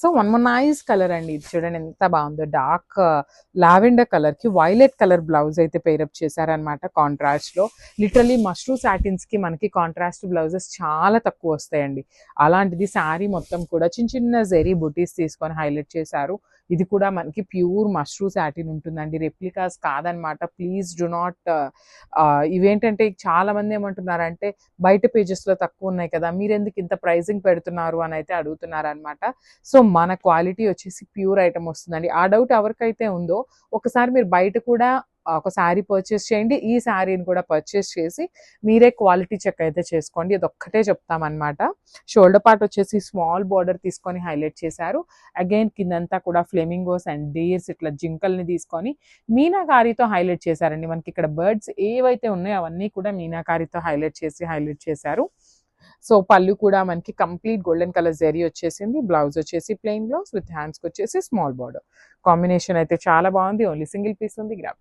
So one more nice colour అండి. ఇది చూడండి ఎంత బాగుందో. డార్క్ లావెండర్ కలర్ కి వైలెట్ కలర్ బ్లౌజ్ అయితే పేరప్ చేశారనమాట కాంట్రాస్ట్ లో. లిటరలీ మష్రూ సాటిన్స్ కి మనకి కాంట్రాస్ట్ బ్లౌజెస్ చాలా తక్కువ వస్తాయండి. అలాంటిది శారీ మొత్తం కూడా చిన్న చిన్న జెరీ బుటీస్ తీసుకొని హైలైట్ చేశారు. ఇది కూడా మనకి ప్యూర్ మష్రూ సాటిన్ ఉంటుందండి, రెప్లికాస్ కాదనమాట. ప్లీజ్ డు నాట్ ఇవేంటంటే చాలా మంది ఏమంటున్నారంటే బయట పేజెస్ లో తక్కువ ఉన్నాయి కదా, మీరు ఎందుకు ఇంత ప్రైజింగ్ పెడుతున్నారు అని అయితే అడుగుతున్నారు అనమాట. సో మన క్వాలిటీ వచ్చేసి ప్యూర్ ఐటమ్ వస్తుందండి. ఆ డౌట్ ఎవరికైతే ఉందో ఒకసారి మీరు బయట కూడా ఒక శారీ పర్చేస్ చేయండి, ఈ శారీని కూడా పర్చేస్ చేసి మీరే క్వాలిటీ చెక్ అయితే చేసుకోండి. ఇది ఒక్కటే చెప్తామన్నమాట. షోల్డర్ పార్ట్ వచ్చేసి స్మాల్ బార్డర్ తీసుకొని హైలైట్ చేశారు. అగైన్ కిందంతా కూడా ఫ్లెమింగోస్ అండ్ డీర్స్ ఇట్లా జింకల్ని తీసుకొని మీనాకారితో హైలైట్ చేశారండి. మనకి ఇక్కడ బర్డ్స్ ఏవైతే ఉన్నాయో అవన్నీ కూడా మీనాకారితో హైలైట్ చేశారు. సో పళ్ళు కూడా మనకి కంప్లీట్ గోల్డెన్ కలర్ జరీ వచ్చేసింది. బ్లౌజ్ వచ్చేసి ప్లెయిన్ బ్లౌజ్ విత్ హ్యాండ్స్కి వచ్చేసి స్మాల్ బార్డర్. కాంబినేషన్ అయితే చాలా బాగుంది. ఓన్లీ సింగిల్ పీస్ ఉంది. గ్రాప్